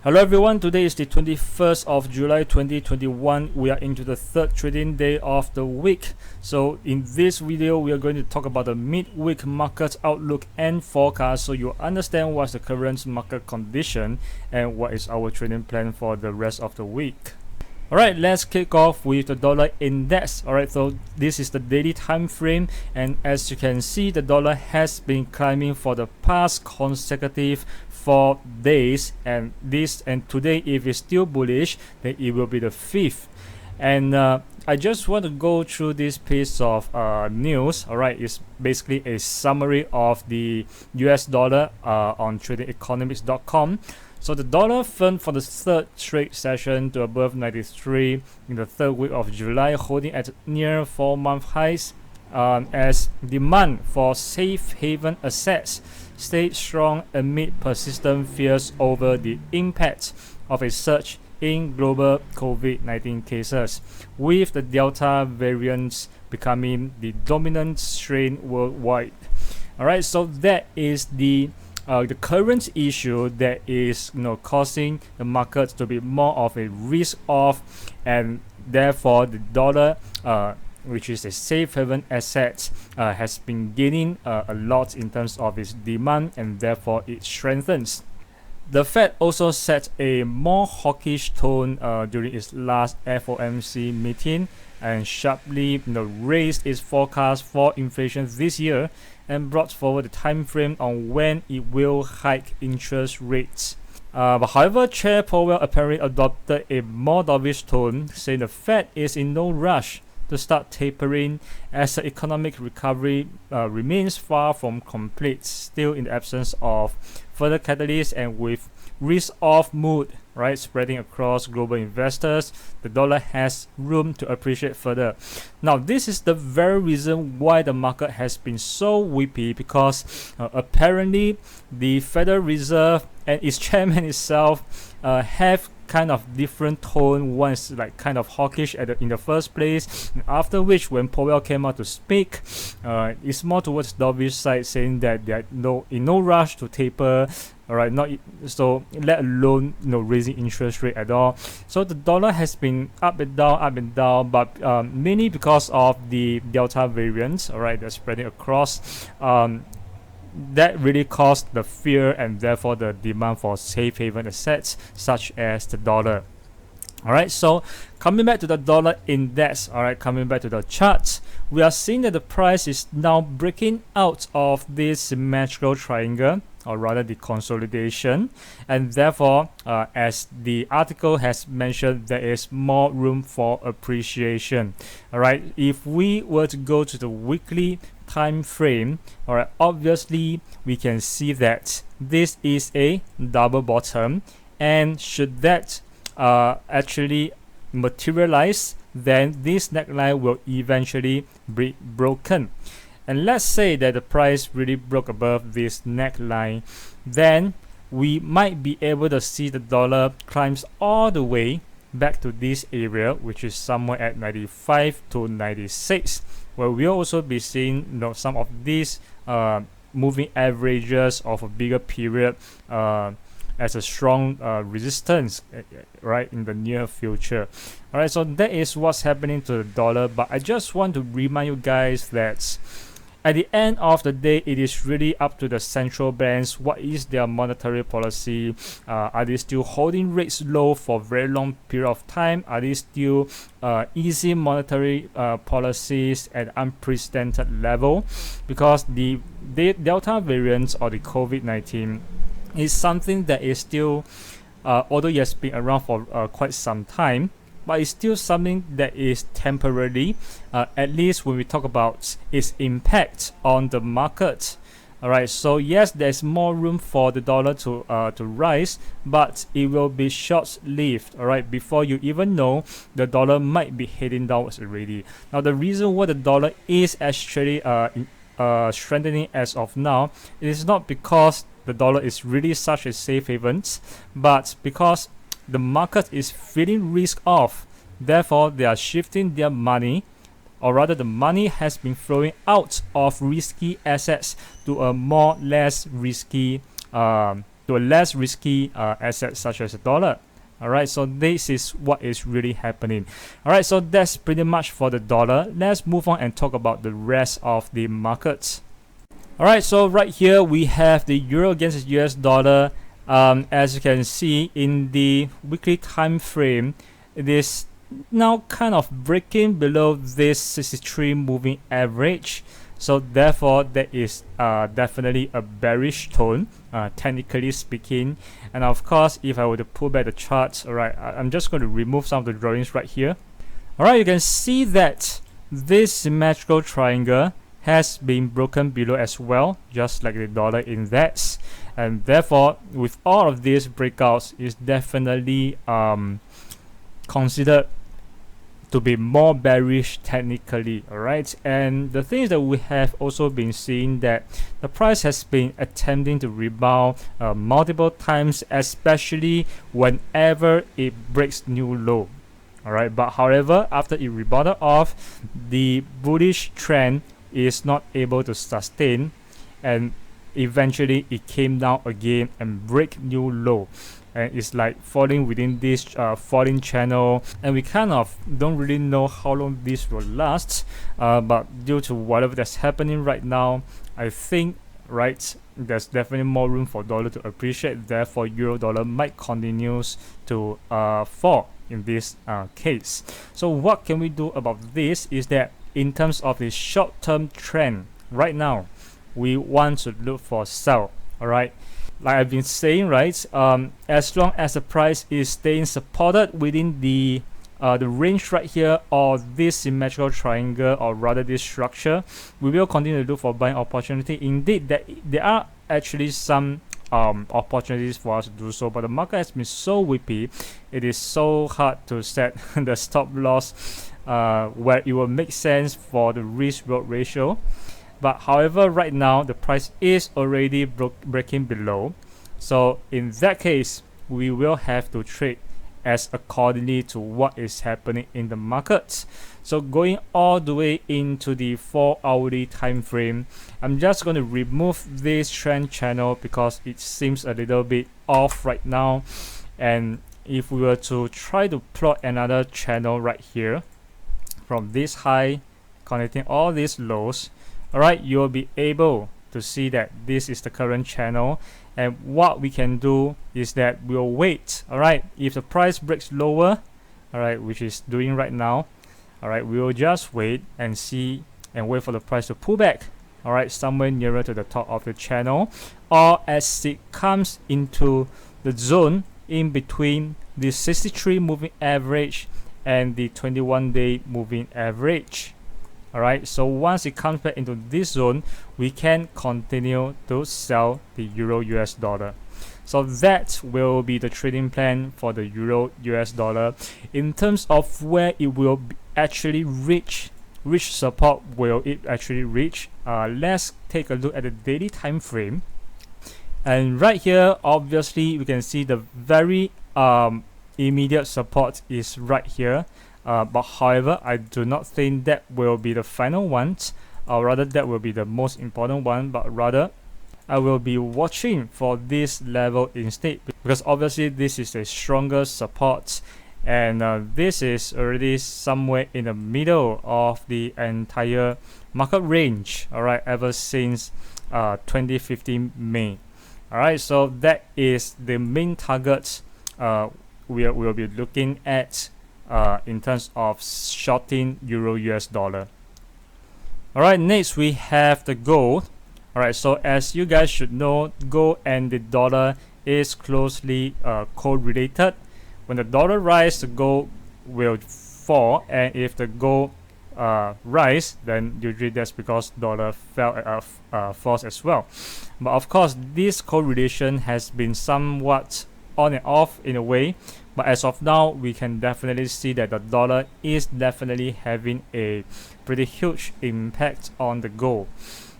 Hello everyone, today is the 21st of July 2021. We are into the third trading day of the week. So in this video, we are going to talk about the midweek market outlook and forecast so you understand what's the current market condition and what is our trading plan for the rest of the week. Alright, let's kick off with the dollar index. Alright, so this is the daily time frame, and as you can see, the dollar has been climbing for the past consecutive 4 days, and today, if it's still bullish, then it will be the 5th. And I just want to go through this piece of news. Alright, it's basically a summary of the US dollar on tradingeconomics.com. So the dollar firmed for the third straight session to above 93 in the third week of July, holding at near 4-month highs as demand for safe haven assets stayed strong amid persistent fears over the impact of a surge in global COVID-19 cases, with the Delta variant becoming the dominant strain worldwide. Alright, so that is the current issue that is causing the markets to be more of a risk off, and therefore the dollar which is a safe haven asset has been gaining a lot in terms of its demand, and therefore it strengthens. The Fed also set a more hawkish tone during its last FOMC meeting and sharply raised its forecast for inflation this year and brought forward the time frame on when it will hike interest rates. But however, Chair Powell apparently adopted a more dovish tone, saying the Fed is in no rush to start tapering as the economic recovery remains far from complete, still in the absence of further catalysts, and with risk-off mood spreading across global investors, the dollar has room to appreciate further. Now, this is the very reason why the market has been so weepy, because apparently the Federal Reserve and its chairman itself have kind of different tone. One is like kind of hawkish in the first place, and after which, when Powell came out to speak, it's more towards the dovish side, saying that they're in no rush to taper. Alright, not so, let alone raising interest rate at all. So the dollar has been up and down, but mainly because of the Delta variant, alright, that's spreading across. That really caused the fear and therefore the demand for safe haven assets such as the dollar. Alright, so coming back to the dollar index, coming back to the charts, we are seeing that the price is now breaking out of this symmetrical triangle, or rather the consolidation, and therefore as the article has mentioned, there is more room for appreciation. Alright, if we were to go to the weekly time frame, obviously we can see that this is a double bottom, and should that actually materialize, then this neckline will eventually be broken. And let's say that the price really broke above this neckline, then we might be able to see the dollar climbs all the way back to this area, which is somewhere at 95 to 96, where we'll also be seeing some of these moving averages of a bigger period as a strong resistance in the near future. Alright, so that is what's happening to the dollar, but I just want to remind you guys that at the end of the day, it is really up to the central banks. What is their monetary policy? Are they still holding rates low for a very long period of time? Are they still easy monetary policies at unprecedented level? Because the Delta variant or the COVID-19 is something that is still, although it has been around for quite some time, but it's still something that is temporary, at least when we talk about its impact on the market. Alright, so yes, there's more room for the dollar to rise, but it will be short-lived. Alright, before you even know, the dollar might be heading downwards already. Now, the reason why the dollar is actually strengthening as of now, it is not because the dollar is really such a safe haven, but because the market is feeling risk off. Therefore, they are shifting their money, or rather the money has been flowing out of risky assets to a more less risky to a less risky asset such as a dollar. Alright, so this is what is really happening. Alright, so that's pretty much for the dollar. Let's move on and talk about the rest of the markets. Alright, so right here we have the euro against the US dollar. As you can see in the weekly time frame, it is now kind of breaking below this 63 moving average. So therefore, that is definitely a bearish tone, technically speaking. And of course, if I were to pull back the charts, alright, I'm just going to remove some of the drawings right here. Alright, you can see that this symmetrical triangle has been broken below as well, just like the dollar index. And therefore, with all of these breakouts, is definitely considered to be more bearish technically. Alright, and the thing is that we have also been seeing that the price has been attempting to rebound multiple times, especially whenever it breaks new low. Alright, but however, after it rebounded off, the bullish trend is not able to sustain, and eventually it came down again and break new low, and it's like falling within this falling channel, and we kind of don't really know how long this will last, but due to whatever that's happening right now, I think there's definitely more room for dollar to appreciate. Therefore, euro dollar might continues to fall in this case. So what can we do about this is that in terms of the short-term trend right now, we want to look for sell. Alright, like I've been saying, right, as long as the price is staying supported within the range right here, or this symmetrical triangle, or rather this structure, we will continue to look for buying opportunity. Indeed, there are actually some opportunities for us to do so, but the market has been so whippy, it is so hard to set the stop loss where it will make sense for the risk reward ratio. But however, right now the price is already breaking below, so in that case we will have to trade as accordingly to what is happening in the markets. So going all the way into the 4-hourly time frame, I'm just going to remove this trend channel because it seems a little bit off right now. And if we were to try to plot another channel right here from this high connecting all these lows, alright, you'll be able to see that this is the current channel. And what we can do is that we'll wait. Alright, if the price breaks lower, alright, which is doing right now, alright, we'll just wait and see and wait for the price to pull back, alright, somewhere nearer to the top of the channel, or as it comes into the zone in between the 63 moving average and the 21-day moving average. Alright, so once it comes back into this zone, we can continue to sell the euro US dollar. So that will be the trading plan for the euro US dollar. In terms of where it will actually reach, which support will it actually reach, let's take a look at the daily time frame. And right here, obviously we can see the very immediate support is right here. But however, I do not think that will be the final one, or rather that will be the most important one, but rather I will be watching for this level instead, because obviously this is a stronger support, and this is already somewhere in the middle of the entire market range, alright, ever since 2015 May. Alright, so that is the main target we'll be looking at in terms of shorting euro US dollar. Alright, next we have the gold. Alright, so as you guys should know, gold and the dollar is closely correlated. When the dollar rises, the gold will fall, and if the gold rise, then usually that's because dollar falls as well. But of course, this correlation has been somewhat on and off in a way, but as of now we can definitely see that the dollar is definitely having a pretty huge impact on the gold.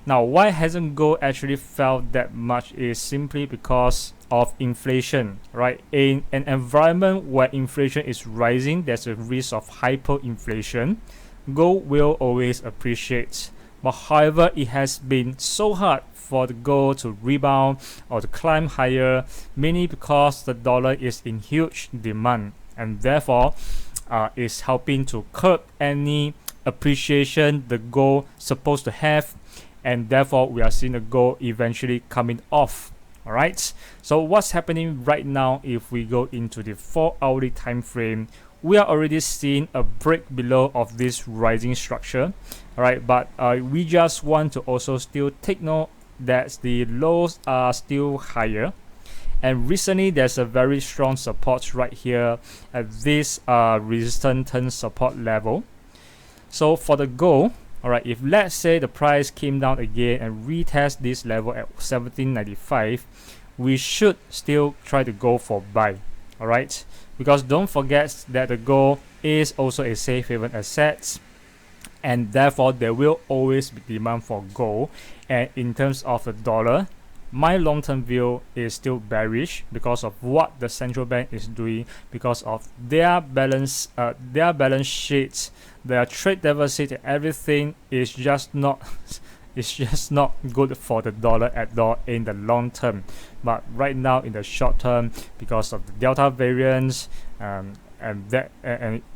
Now, why hasn't gold actually fell that much is simply because of inflation, right? In an environment where inflation is rising, there's a risk of hyperinflation. Gold will always appreciate. But however, it has been so hard for the gold to rebound or to climb higher, mainly because the dollar is in huge demand, and therefore is helping to curb any appreciation the gold supposed to have, and therefore we are seeing the gold eventually coming off. All right, so what's happening right now? If we go into the 4-hourly time frame, we are already seeing a break below of this rising structure. All right, but we just want to also still take note that the lows are still higher, and recently there's a very strong support right here at this resistance support level. So for the gold, all right, if let's say the price came down again and retest this level at 1795, we should still try to go for buy. All right, because don't forget that the gold is also a safe haven asset, and therefore there will always be demand for gold. And in terms of the dollar, my long-term view is still bearish because of what the central bank is doing, because of their balance sheets, their trade deficit, everything is just not it's just not good for the dollar at all in the long term. But right now in the short term, because of the Delta variants, and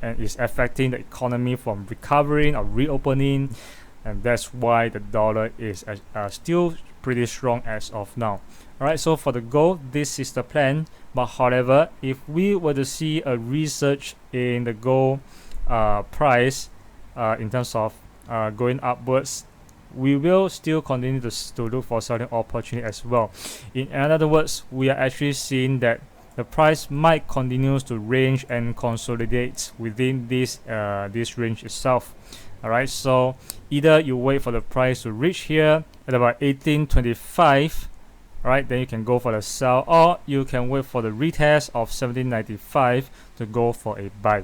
it's affecting the economy from recovering or reopening, and that's why the dollar is still pretty strong as of now. All right, so for the gold, this is the plan. But however, if we were to see a research in the gold price in terms of going upwards, we will still continue to look for selling opportunity as well. In other words, we are actually seeing that the price might continue to range and consolidate within this range itself. All right, so either you wait for the price to reach here at about 1825, all right, then you can go for the sell, or you can wait for the retest of 1795 to go for a buy.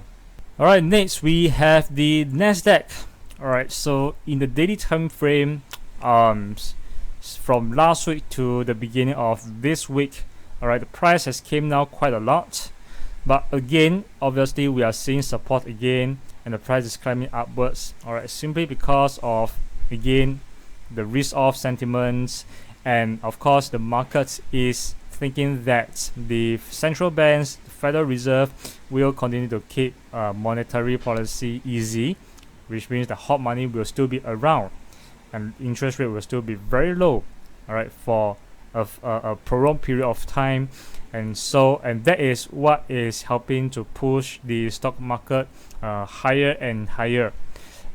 All right, next we have the Nasdaq. All right, so in the daily time frame, from last week to the beginning of this week, all right, the price has came down quite a lot, but again, obviously we are seeing support again, and the price is climbing upwards. All right, simply because of, again, the risk-off sentiments, and of course the market is thinking that the central banks, the Federal Reserve, will continue to keep monetary policy easy, which means the hot money will still be around and interest rate will still be very low, all right, for a prolonged period of time. And that is what is helping to push the stock market higher and higher.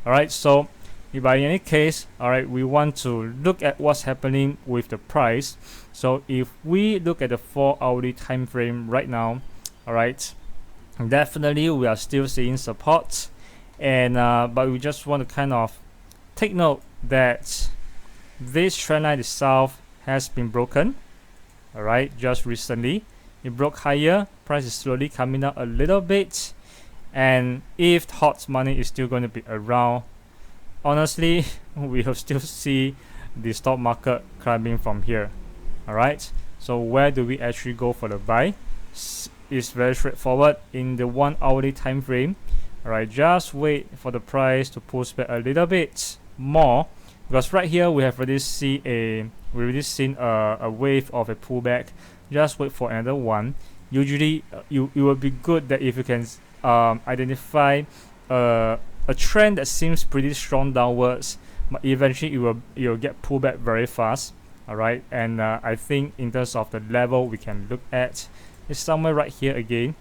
All right, so by any case, all right, we want to look at what's happening with the price. So if we look at the 4-hourly time frame right now, all right, definitely we are still seeing support, and but we just want to kind of take note that this trend line itself has been broken. All right, just recently it broke higher, price is slowly coming up a little bit, and if hot money is still going to be around, honestly we will still see the stock market climbing from here. All right, so where do we actually go for the buy? It's very straightforward. In the 1-hourly time frame, all right, just wait for the price to push back a little bit more, because right here we have already seen a wave of a pullback. Just wait for another one. Usually it will be good that if you can identify a trend that seems pretty strong downwards, but eventually it will get pulled back very fast. All right, and I think in terms of the level we can look at is somewhere right here again.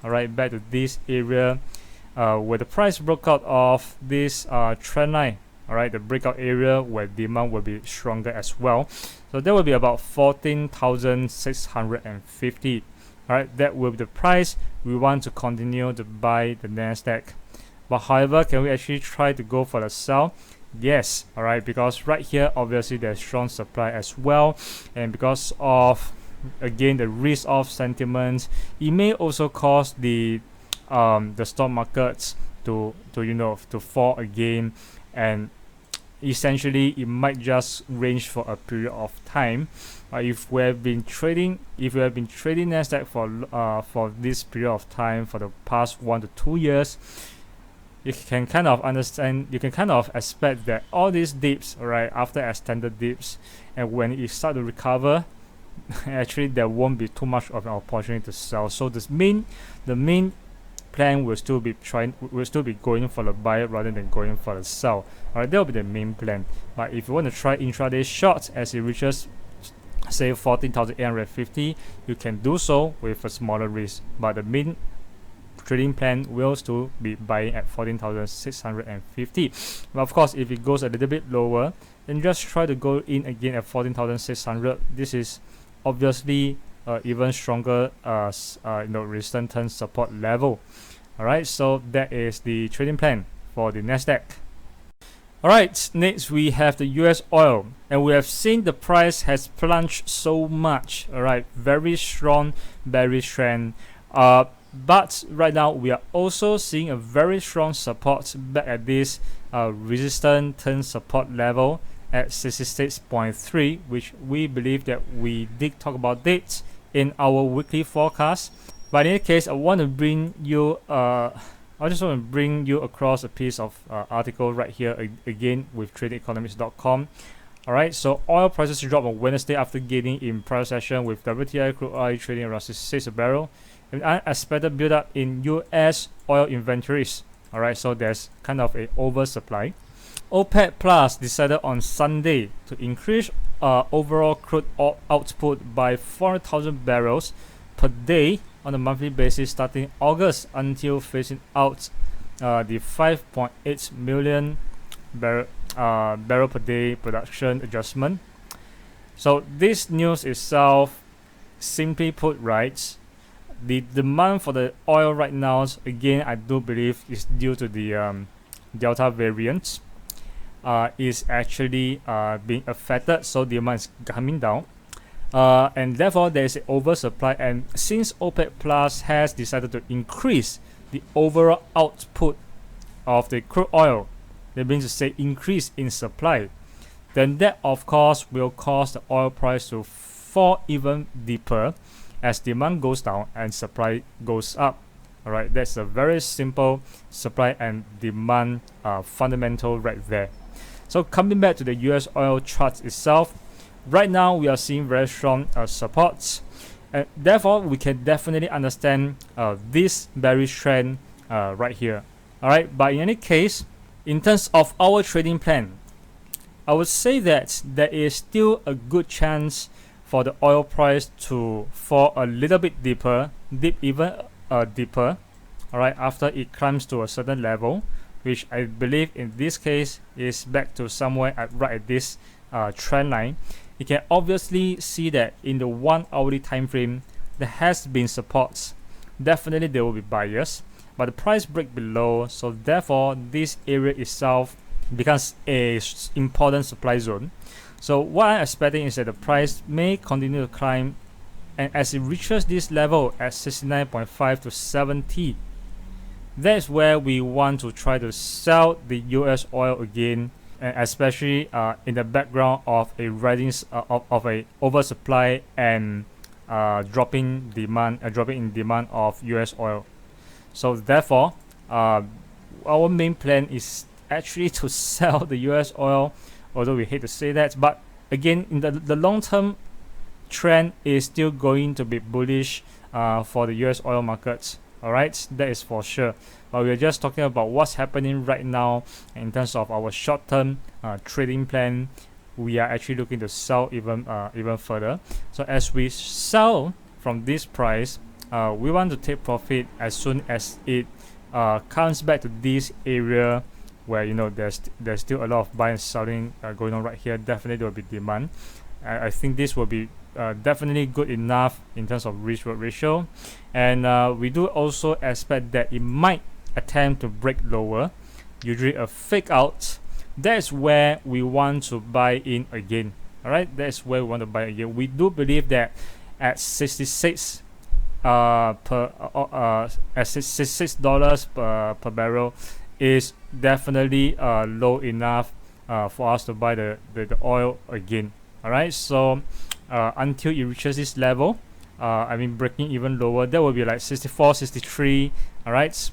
All right, back to this area where the price broke out of this trend line. All right, the breakout area where demand will be stronger as well. So that will be about 14,650. All right, that will be the price we want to continue to buy the Nasdaq. But however, can we actually try to go for the sell? Yes. All right, because right here obviously there's strong supply as well, and because of, again, the risk of sentiments, it may also cause the stock markets to fall again, and essentially it might just range for a period of time. If we have been trading Nasdaq for this period of time for the past 1 to 2 years, you can kind of understand, you can kind of expect that all these dips, right, after extended dips, and when it start to recover, actually there won't be too much of an opportunity to sell. So the main plan will still be going for the buy rather than going for the sell. Alright, that will be the main plan. But if you want to try intraday shorts as it reaches say 14,850, you can do so with a smaller risk. But the main trading plan will still be buying at 14,650. But of course, if it goes a little bit lower, then just try to go in again at 14,600. This is obviously even stronger resistance support level. Alright, so that is the trading plan for the Nasdaq. Alright, next we have the US oil, and we have seen the price has plunged so much. Alright, very strong bearish trend. But right now we are also seeing a very strong support back at this resistance turn support level at 66.3, which we believe that we did talk about it in our weekly forecast. But in any case, I want to bring you I just want to bring you across a piece of article right here again with TradingEconomics.com. Alright, so oil prices dropped on Wednesday after gaining in prior session, with WTI crude oil trading around 66 a barrel, an unexpected build-up in US oil inventories. Alright, so there's kind of a oversupply. OPEC Plus decided on Sunday to increase overall crude output by 400,000 barrels per day on a monthly basis starting August, until phasing out the 5.8 million barrel per day production adjustment. So this news itself, simply put, right, the demand for the oil right now, again, I do believe is due to the Delta variant, is actually being affected, so demand is coming down. And therefore there is an oversupply, and since OPEC Plus has decided to increase the overall output of the crude oil, that means to say increase in supply, then that of course will cause the oil price to fall even deeper as demand goes down and supply goes up. Alright, that's a very simple supply and demand fundamental right there. So coming back to the US oil chart itself, right now we are seeing very strong supports, and therefore we can definitely understand this bearish trend right here. Alright, but in any case, in terms of our trading plan, I would say that there is still a good chance for the oil price to fall a little bit deeper, even deeper, alright, after it climbs to a certain level, which I believe in this case is back to somewhere right at this trend line. You can obviously see that in the 1 hourly time frame there has been supports. Definitely there will be buyers, but the price break below, so therefore this area itself becomes a important supply zone. So what I'm expecting is that the price may continue to climb, and as it reaches this level at 69.5 to 70, that's where we want to try to sell the US oil again, and especially in the background of a rising of a oversupply and dropping in demand of US oil. So therefore, our main plan is actually to sell the US oil, although we hate to say that. But again, in the long term trend is still going to be bullish for the US oil markets. Alright, that is for sure. But we are just talking about what's happening right now in terms of our short-term trading plan. We are actually looking to sell even further. So as we sell from this price, we want to take profit as soon as it comes back to this area where there's still a lot of buying and selling going on right here. Definitely there will be demand. I think this will be definitely good enough in terms of risk-reward ratio, and we do also expect that it might attempt to break lower, usually a fake out. That's where we want to buy in again. Alright, that's where we want to buy again. We do believe that at 66 $66 per barrel is definitely low enough for us to buy the oil again. Alright, so until it reaches this level, breaking even lower, that will be like 64, 63. Alright,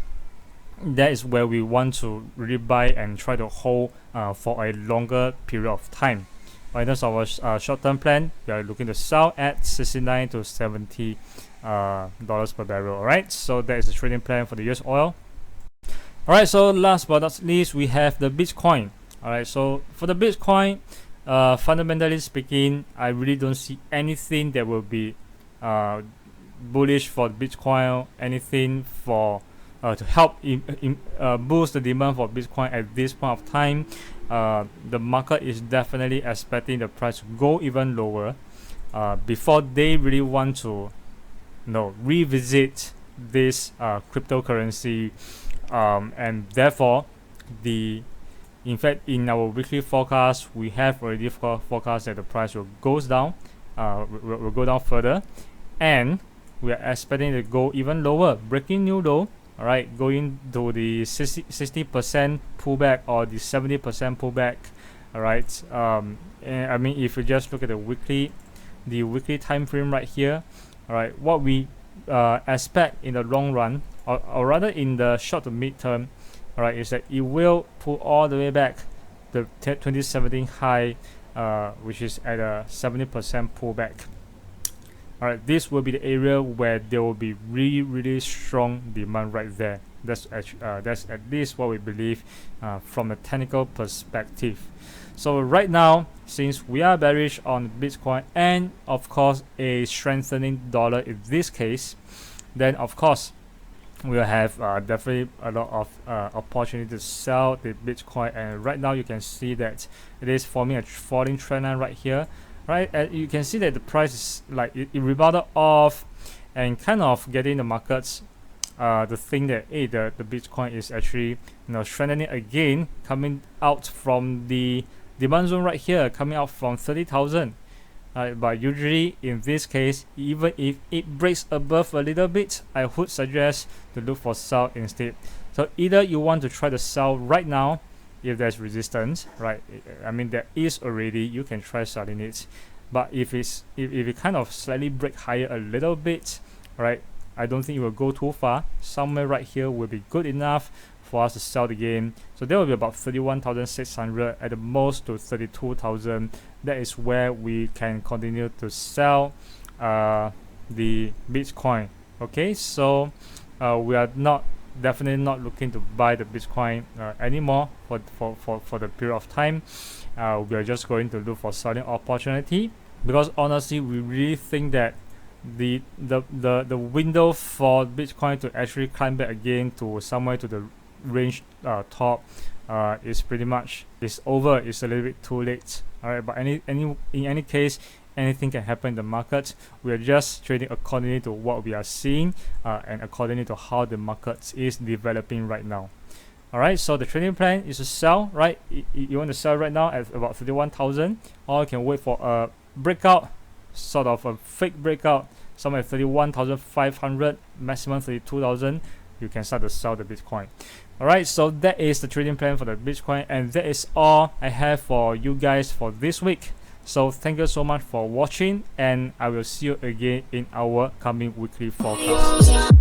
that is where we want to really buy and try to hold for a longer period of time. In terms of our short-term plan, we are looking to sell at 69 to 70 dollars per barrel. All right, so that is the trading plan for the US oil. All right, so last but not least, we have the Bitcoin. All right, so for the Bitcoin, fundamentally speaking, I really don't see anything that will be bullish for Bitcoin, anything for to help boost the demand for Bitcoin at this point of time. The market is definitely expecting the price to go even lower before they really want to revisit this cryptocurrency, and therefore in fact in our weekly forecast we have already forecast that the price will go down further, and we are expecting to go even lower, breaking new low. All right, going to the 60% pullback or the 70% pullback. All right, and I mean, if you just look at the weekly time frame right here, all right, what we expect in the long run, or rather in the short to mid term, all right, is that it will pull all the way back the 2017 high, which is at a 70% pullback. All right, this will be the area where there will be really strong demand right there. That's at least what we believe from a technical perspective. So right now, since we are bearish on Bitcoin and of course a strengthening dollar in this case, then of course we'll have definitely a lot of opportunity to sell the Bitcoin. And right now you can see that it is forming a falling trend line right here. Right, and you can see that the price is like it rebounded off and kind of getting the markets to think that the Bitcoin is actually strengthening again, coming out from the demand zone right here, coming out from 30,000. But usually in this case, even if it breaks above a little bit, I would suggest to look for sell instead. So either you want to try to sell right now if there's resistance, right? I mean, there is already, you can try selling it, but if it kind of slightly break higher a little bit, right, I don't think it will go too far. Somewhere right here will be good enough for us to sell the game. So there will be about 31,600 at the most to 32,000. That is where we can continue to sell the Bitcoin. Okay, so we are definitely not looking to buy the Bitcoin anymore for the period of time. We are just going to look for selling opportunity, because honestly we really think that the window for Bitcoin to actually climb back again to somewhere to the range top is pretty much over. It's a little bit too late. All right, but in any case, anything can happen in the market. We are just trading accordingly to what we are seeing and accordingly to how the market is developing right now. All right, so the trading plan is to sell, right? You want to sell right now at about 31,000, or you can wait for a breakout, sort of a fake breakout, somewhere at 31,500, maximum 32,000. You can start to sell the Bitcoin. All right, so that is the trading plan for the Bitcoin, and that is all I have for you guys for this week. So thank you so much for watching, and I will see you again in our coming weekly forecast.